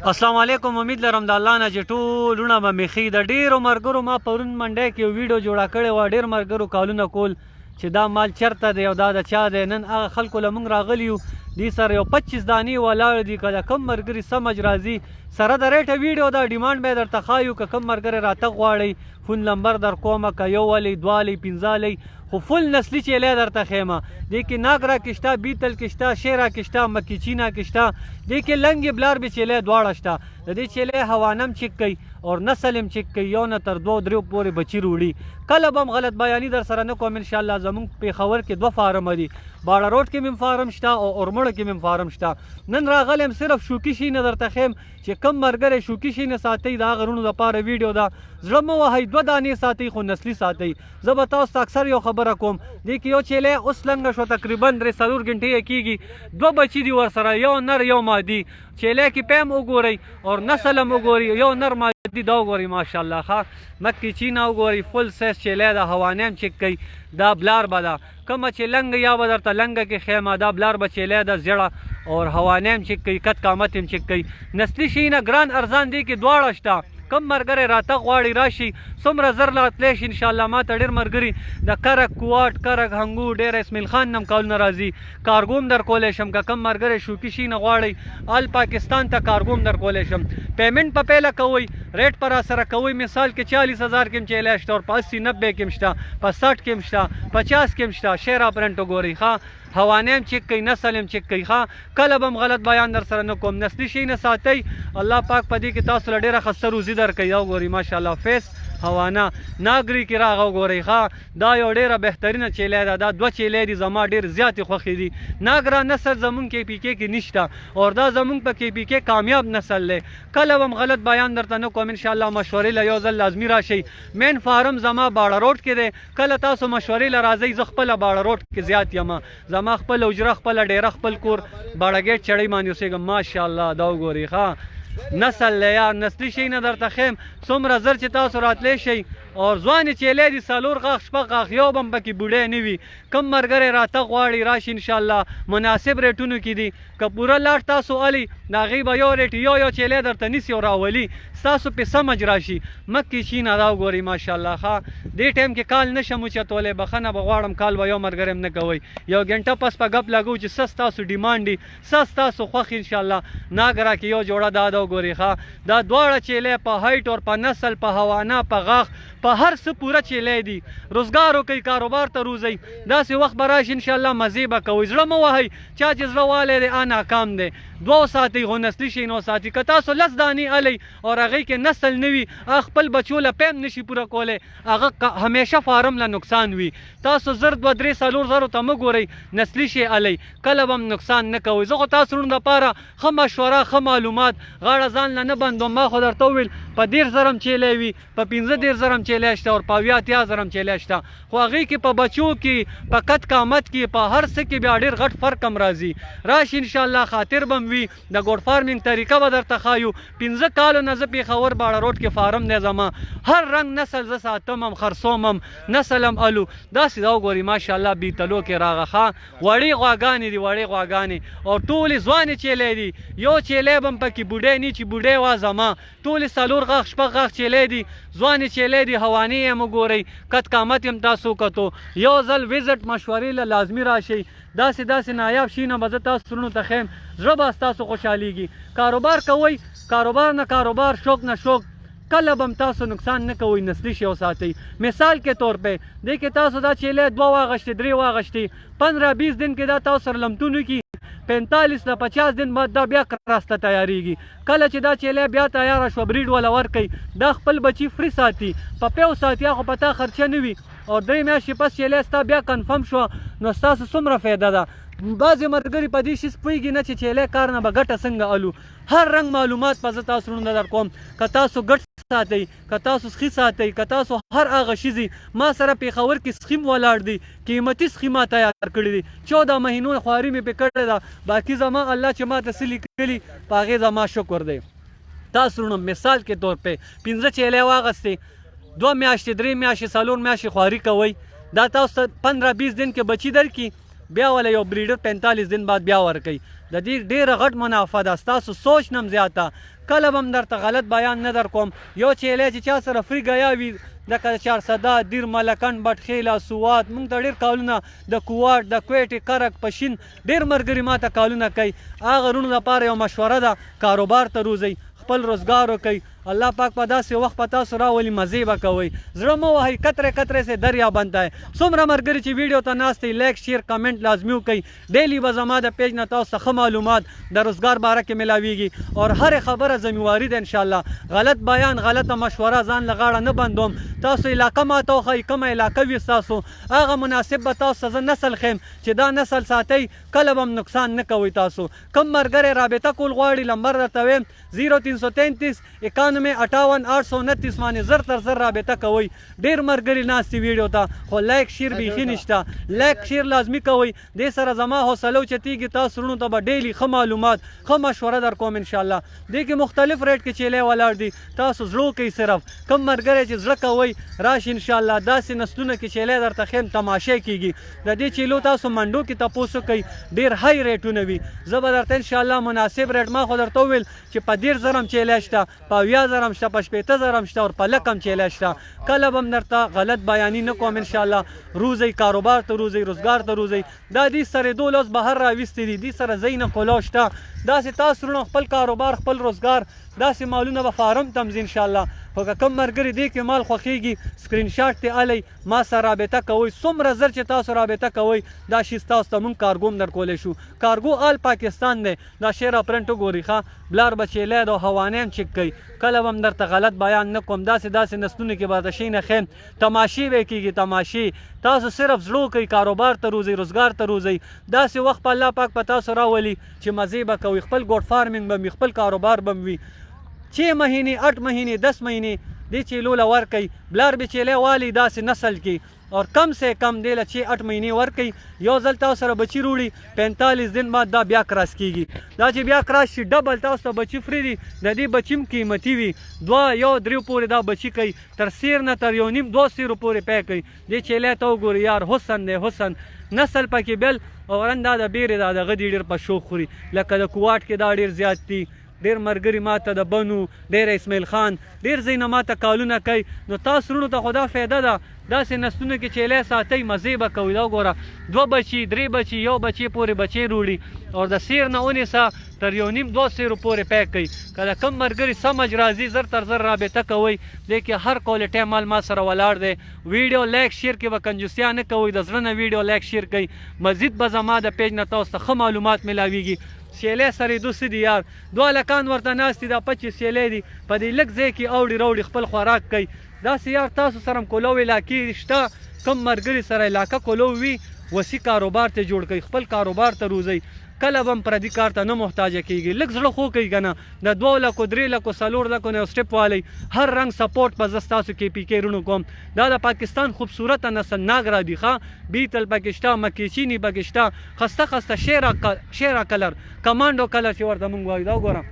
السلام علیکم. امید لرم د الله نه چې ټولونه به مخې د ډیرو مرګرو ما پرون منډی کې یو ویډیو جوړه کړې وه. ډېر مرګرو کالونه کول چې دا مال چېرته دی او دا د چا دی. نن هغه خلکو له موږ راغلي یو، دې سره یو 25 دانې ولاړ دي. که د کوم ملګري سمج راځي سره د ریټه ویډیو دا ډیمانډ به یې درته ښایو. که کوم ملګری راتګ غواړئ فون نمبر در کومه، که یو والی دوه والی پنځه والی، خو فل نسلی چیلی درته خیمه. دې کې ناګرا کې شته، بیتل کې شته، شیرا کې شته، مکی چینا کې شته. دې کې لنګې بلار به چیلی دواړه شته. د دې چیلی هوانم چک کوي او نسل هم چک کوي، یو نه تر 2-3 پورې بچي روړي. کله به هم غلط بیاني در سره نه کوم انشاءالله. زمونږ پېښور کې 2 فارمه دي، باړه روډ کې مې فارم شته او اورمړو کې مې فارم شته. نن راغلی یم صرف شوکي شي نه درته ښیم چې کم ملګری شوکي شي نه ساتئ. د هغه غرونو دپاره ویډیو ده. زړه مه وهئ، 2 دانې ساتئ خو نسلي ساتئ. زه به تاسو ته اکثر یو خبره کوم، دې کې یو چیلی اوس لنګه شو، تقریبا 3-4 غنټې یې کېږي. 2 بچي دي ورسره، یو نر یو مادي. چیلی کې پیم وګورئ او نسل هم وګورئ. یو نر مادي دا وګورئ ماشاءالله. ښه مکې چینا وګورئ، فل سایز چیلی ده. هوانې هم چک کوي. دا بلار به ده کومه چې لنګه یا به درته لنګه کې خیمه. دا بلار به چیلی ده زیړه او هوانې هم چک کوي، کت قامت هم چک کوي. نسلي شي نه ګران ارزان دی کې دواړه شته. کم ملګری راتګ غواړي راشي، څومره زر راتلی شي انشاءالله. ما ته ډېر ملګري د کرک کوواټ، کرک هنګو، ډېر اسماعیل خان نه هم کالونه راځي. کارګو هم در کولی شم. که کم ملګری شوکي شي نه غواړئ آل پاکستان ته کارګو هم در کولی شم. پیمنټ په پیله کوئ، ریټ په راسره کوئ. مثال کې 40,000 کې هم چیلی شته او په 80-90 کې هم شته، په 60 کې هم شته، 50 کې هم شته. شیرا پرنټ وګورئ. ښه هوانې هم چک کوي، نسل هم چک کوي. ښه کله به هم غلط بیان در سره نه کوم. نسلي شي نه ساتئ، الله پاک په دې کې تاسو له ډېره ښه روزي درکوي. دا وګورئ ماشاءالله فیس هوانه ناګري کې راغه وګورئ. ښه دا یو ډېره بهترینه چیلی ده. دا 2 چیلی دي زما ډېر زیاتې خوښې دي. ناګرا نسل زمونږ KPK کې نشته او دا زمونږ په KPK کامیاب نسل دی. کله به هم غلط بیان درته نه کوم انشاءالله. مشورې له یو ځل لازمي راشئ. مین فارم زما باړه روډ کې دی. کله تاسو مشورې له راځئ، زه خپله باړه روډ کې زیات یم. زما خپل حجره، خپله ډیره، خپل کور باړه ګیټ چړۍ باندې اوسېږم ماشاءالله. دا وګورئ. ښه نسل دی یار، نسلي شي نه درته ښیم. څومره زر چې تاسو راتلی شئ او ځوانې چیلی دي، 4 غاښ 6 غاښ، یو به هم پکې بوډی نه وي. کم ملګری راتګ غواړي راشي انشاءالله. مناسب ریټونو کې دي. که پوره لاټ تاسو الئ د هغې به یو ریټ یو چیلی درته نیسي او راولي، ستاسو پې سمج راشي. مکې چینا دا وګورئ ماشاءالله. ښه دې ټایم کې کال نه شم اوچتولی، بښنه به غواړم. کال به یو ملګری هم نه کوئ. 1 ګنټه پس په ګپ لګو چې څه ستاسو ډیمانډ دي، څه ستاسو خوښ انشاءالله. ناګرا کې یو جوړه دا ده وګورئ. ښه دا دواړه چیلی په هایټ او په نسل، په هوانه، په غاښ، په هر څه پوره چیلی دي. روزګار وکئ، کاروبار ته روزئ. داسې وخت به راشي انشاءالله مزې به کوئ. زړه مه وهئ، چا چې زړه والی دی ناکام دی. 2 ساتئ خو نسلي شي نو ساتي. که تاسو 10 دانې الئ او هغې کې نسل نه وي، هغه خپل بچو له پیم نشي پوره کولی، هغه همیشه فارم له نقصان وي. تاسو زر 2-3-4 زرو ته مه ګورئ، نسلي شي الئ، کله به هم نقصان نه کوئ. زه خو تاسو ورونو دپاره ښه مشوره، ښه معلومات، غاړه ځان له نه بندوم. ما خو درته وویل په 13 زره هم چیلی وي، په 15 زره هم چیلی شته او په 80 زره هم چیلی شته. خو هغې کې په بچو کې، په کت قامت کې، په هر څه کې بیا ډېر غټ فرق هم راځي. راشي انشاءالله. خاطر به هم وي. د ګوډ فارمینګ طریقه به درته ښایو. 15 کالو نه زه پېښور باړه روډ کې فارم دی زما. هر رنګ نسل زه ساتم هم، خرڅوم هم، نسل هم الو. داسې دا وګورئ ماشاءالله. بیتلو کې راغه. ښه وړې غواګانې دي، وړې غواګانې او ټولې ځوانې چیلی دي. یو چیلی به هم پکې بوډی نه چې بوډی وه زما. ټولې 4 غاښ 6 غاښ چیلی دي، ځوانې چیلی دي. هوانې هم وګورئ، کت قامت هم تاسو کتو. یو ځل وزټ مشورې له لازمي راشئ. داسې نایاب شي نه به زه تاسو ورونو ته ښیم. زړه به ستاسو خوشحالیږي. کاروبار کوئ، کاروبار نه کاروبار، شوق نه شوق. کله به هم تاسو نقصان نه کوئ. نسلي شي وساتئ. مثال کے طور پہ دې کې تاسو دا چیلی 2 واغشتې 3 واغشتې، 15-20 دن کې دا تاسو سره لمتونو کی، 45 نه 50 دن بعد دا بیا راسته تیاریږي. کله چې دا چیلی بیا تیاره شوه، بریډ وله ورکئ. دا خپل بچي فري ساتي، په پیو ساتي، خو په تا خرچه نه وي. او 3 میاشتې پس چیلی ستا بیا کنفرم شوه، نو ستاسو څومره فایده ده. بعضې ملګري په دې شي پوهېږي نه چې چیلی کار نه به ګټه څنګه الو. هر رنګ معلومات به زه تاسو ورونو در کوم. که تاسو ګټ ساتئ، که تاسو سخي ساتئ، که تاسو هر هغه شیزي. ما سره پېښور کې سخیم ولاړ دي، قیمتي سخي ما تیار کړي دي. 14 مهینو خواري مې پې کړې ده. باقي زما الله چې ما ته څه لیکلي په هغې زما شکر دی. تاسو ورونو مثال کې طور پې 15 چیلی واغستې، 2 میاشتې 3 میاشتې 4 میاشتې خواري کوئ. دا تاسو ته 15-20 دن کې بچي درکړي. بیا ولا یو بریډر 45 دن بعد بیا ورکوي. د دې ډېره غټ منافع ده، ستاسو سوچ نم زیاته. کله به هم درته غلط بیان نه در کوم. یو چیلی چې چا سره فری ګیا وي لکه 400 دیر ملکن بټخیله سوات، موږ ته ډېر کالونه د کوواټ د کویټې کرک پشین ډېر ملګري ما ته کالونه کوي. هغه رونو لپاره یو مشوره ده، کاروبار ته روزئ، خپل روزګار وکئ. الله پاک په داسې وخت په تاسو راولي مزې به کوئ. زړه مه وهئ، کترې کترې سے دریا بنتا ہے. څومره ملګري چې ویډیو ته ناست دی لایک شیر کمنټ لازمي وکئ. ډیلی به زما د پیج نه تاسو ته ښه معلومات د روزګار باره کې ملاویږي او هر خبره ذمہواري ده انشاءالله. غلط بیان غلطه مشوره ځان له غاړه نه بندوم. تاسو علاقه ماته وښئ، کومه علاقه وي ستاسو هغه مناسب به تاسو ته زه نسل ښیم چې دا نسل ساتئ، کله به هم نقصان نه کوئ. تاسو کوم ملګری رابطه کول غواړي نمبر درته ویم 0333 91 58 829 باندې زر تر زر رابطه کوئ. ډېر ملګري ناست دي ویډیو ته خو لایک شیر بیخي نشته. لایک شیر لازمي کوئ. دې سره زما حوصله اوچتېږي. تاسو وروڼو ته به ډیلی ښه معلومات ښه مشوره در کوم انشاءالله. دې کې مختلف ریټ کې چیلی ولاړ دي. تاسو زړه کوئ، صرف کوم ملګری چې زړه کوئ راشي انشاءالله. داسې نسلونه کې چیلی درته ښیم تماشې کېږي. د دې چیلو تاسو منډو کې تپوس وکئ، ډېر های ریټونه وي. زه به درته انشاءالله مناسب ریټ ما خو درته وویل چې په 10,000 هم چیلی شته، په 80,000 هم شته، په 80,000 هم شته او په لک هم چیلی شته. کله به هم درته غلط بیاني نه کوم انشاءالله. روزئ، کاروبار ته روزئ، روزګار ته روزئ. دا دې سره دول اوس بهر راویستي دي، دې سره ځای نه کولو شته. داسې تاسو وروڼو خپل کاروبار خپل روزګار داسې مالونه به فارم ته هم ځي انشاءالله. خو که کوم ملګري دې کې مال خوښېږي سکرین شاټ ترې الی ما سره رابطه کوئ. څومره زر چې تاسو رابطه کوئ دا شي ستاسو ته مونږ کارګو هم در کولی شو. کارګو آل پاکستان دی. دا شعر او پرنټ وګورئ ښه، بلار به چیلی ده او هوانې هم چک کوي. کله به هم درته غلط بیان نه کوم. داسې نسلونو کې به د شي نه ښیم. تماشې به کېږي تماشې. تاسو صرف زړه کوئ، کاروبار ته روزئ، روزګار ته روزئ. داسې وخت په الله پاک په تاسو راولي چې مزې به کوئ. خپل ګوډ فارمنګ به وي، خپل کاروبار به وي. 6 مهینې 8 مهینې 10 مهینې دې چیلو له ورکئ. بلار به چیلی والی داسې نسل کې اور کم سے کم دې له 6-8 مهینې ورکئ. یو ځل تاسو سره بچي روړي 45 دن بعد دا بیا کراس کېږي. دا چې بیا کراس شي ډبل تاسو ته بچي فري دي. د دې بچي هم قیمتي وي. 2-3 پورې دا بچي کوي. تر سیر نه تر 1.5-2 سیرو پورې پی کوي. دې چیلی ته وګورئ یار، حسن دی حسن. نسل پکې بل او رن دا د بیرې دا دغه دي ډېر په شوق خوري. لکه د کوواټ کې دا ډېر زیات دي. ډېر ملګري ما ته د بنو ډېر اسماعیل خان ډېر ځایونه ما ته کالونه کوي. نو تاسو وروڼو ته خو دا فایده ده. داسې نسلونو کې چیلی ساتئ، مزې به کوئ. دا وګوره 2 بچي 3 بچي 1 بچي پورې بچی روړي او د سیر نه ونیسه تر 1.5-2 سیرو پورې پی کوي. که د کوم ملګري سمجھ راځي زر تر زر رابطه کوئ. دې کې هر کوالټۍ مال ما سره ولاړ دی. ویډیو لایک شیر کې به کنجوسیا نه کوئ. د زړه نه ویډیو لایک شیر کوئ. مزید به زما د پیج نه تاسو ته ښه معلومات ملاویږي. چیلی سره دوه څه دي یار، 2 هلکان ورته ناست دي. دا 25 چیلی دي. په دې لږ ځای کې اوړي راوړي خپل خوراک کوي. داسې یار تاسو سره هم کولو علاقې شته. کوم ملګري سره علاقه کولو وي وسیع کاروبار ته جوړ کوي. خپل کاروبار ته روزئ. کله به هم پردي کار ته نه محتاجه کېږي. لږ زړه خو کوي که نه. د 2 لکو 3 لکو 4 لکو نه یو سټپ والی هر رنګ سپورټ به زه ستاسو KPK رونو کوم. دا د پاکستان خوبصورته نسل ناګرا دي ښه. بیتل پکې شته، مکې چیني پکې شته، خسته خسته شیرا کلر کمانډو کلر چې ورته مونږ وایو. دا وګوره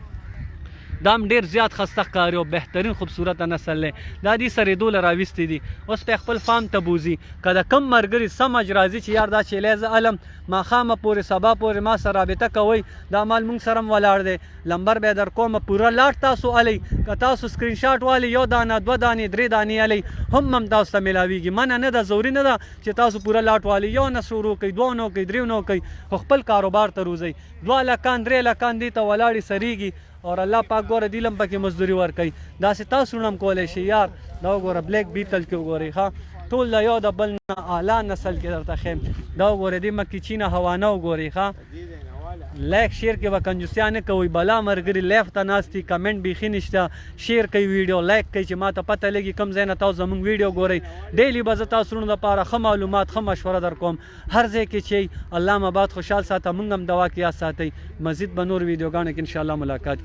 دا هم ډېر زیات خسته ښکاري او بهترین خوبصورته نسل دی. دا دې سرېدو له راویستې دي. اوس په خپل فارم ته بوځي. که د کوم ملګري سمجھ راځي چې یار دا چیلی زه الم ماښامه پورې سبا پورې ما سره رابطه کوئ. دا مال مونږ سره هم ولاړ دی. نمبر به یې در کومه پوره لاټ تاسو الی. که تاسو سکرین شاټ والی 1 دانه 2 دانې 3 دانې الی هم تاسو ته ملاویږي. منع نه ده، ضروري نه ده چې تاسو پوره لاټ والی. 1 نه شروع کوئ، 2 نه کوئ، 3 نه کوئ. خو خپل کاروبار ته روزئ. 2 هلکان 3 هلکان دې ته ولاړې سریږي اور الله پاک ګوره دې لم پکې مزدوري ورکوي. داسې تاسو هم کولی شئ یار. دا وګوره بلیک بیتل کې وګورئ ښه. ټول د یو د بل نه اعلی نسل کې درته ښیم. دا وګورئ دې مکې چینه هوانه وګورئ ښه. لایک شیر کې به کنجوسیا نه کوئ. بلا ملګري لایف ته ناست دي، کمنټ بیخي نشته. شیر کوئ، ویډیو لایک کوئ چې ما ته پته لګي کوم ځای نه تاسو زموږ ویډیو ګورئ. ډیلی به زه تاسو وروڼو دپاره ښه معلومات ښه مشوره در کوم. هر ځای کې چې الله مباد خوشحال ساته. موږ هم دعا کې یاد ساتئ. مزید به نور ویډیوګانو کې انشاءالله ملاقات کیږي.